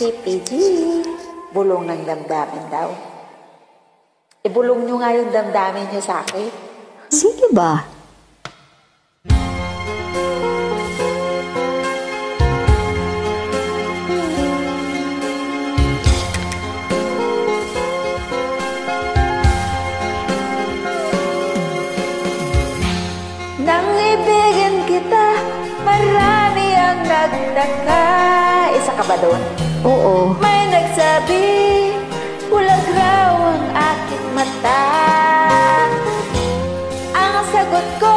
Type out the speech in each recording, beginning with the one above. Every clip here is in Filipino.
Si PG, bulong ng damdamin daw. Ibulong nyo nga yung damdamin nyo sa akin. Sige ba? Nang ibigin kita, marami ang nagtaka. Isa ka ba doon? Oo. May nagsabi, bulag raw ang aking mata. Ang sagot ko,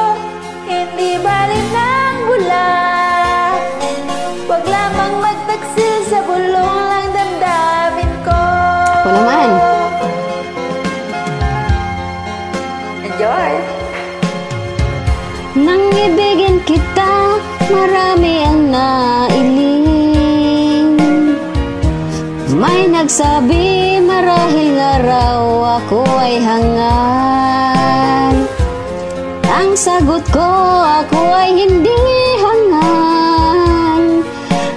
hindi bali ng bulag. Huwag lamang magtaksil sa bulong lang damdamin ko. Ako naman. Enjoy! Nang ibigin kita, marami ang nailing. May nagsabi, marahil nga raw ako ay hangal. Ang sagot ko, ako ay hindi hangal.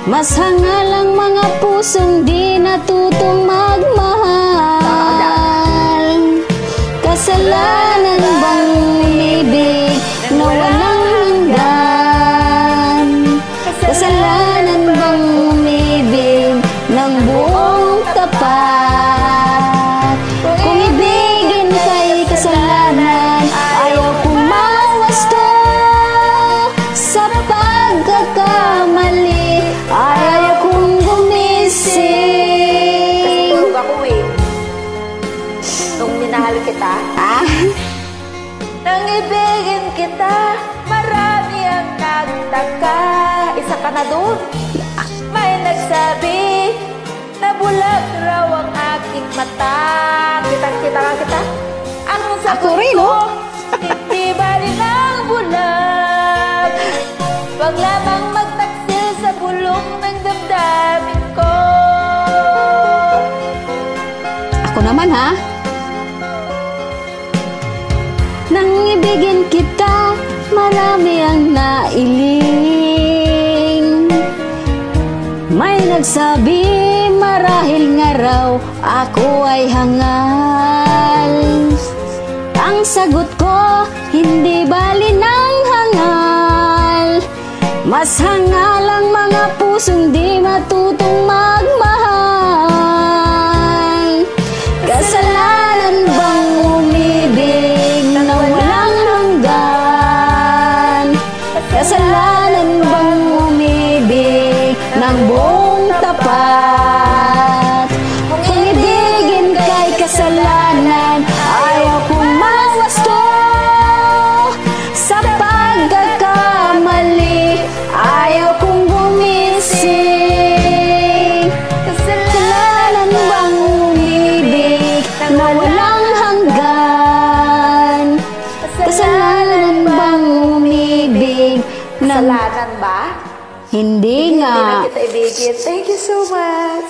Mas hangal ang mga pusong di natutong magmahal. Kasalanan bang umibig na walang hanggan? Kasalanan bang umibig ng buong tapat? Kung ibigin kay kasalanan, ayaw pumawasto sa pagkakamali, ayaw kong gumising. Tulog ako eh. Nung minahal kita, nang ibigin kita, marami ang nagtaka. Isa ka na doon. May nagsabi na bulag raw ang aking mata. Kitang-kita ka kita. Ang sagot Ako rin, ko, oh. hindi bali ng bulag. Huwag lamang magtaksil sa bulong ng damdamin ko. Ako naman ha? Nang ibigin kita, marami ang nailing. May nagsabi, marahil nga raw ako ay hangal. Ang sagot ko, hindi bali ng hangal. Mas hangal ang mga pusong di matutong magmahal. Kasalanan bang umibig na walang hanggan? Kasalanan bang umibig ng buong tapat? Kung ibigin kay kasalanan, ayaw pumawasto sa pagkakamali, ayaw kong gumising. Kasalanan bang umibig na walang hanggan? Kasalanan bang umibig na Kasalanan ba? hindi Hindi na nga? kita ibigin. Thank you so much.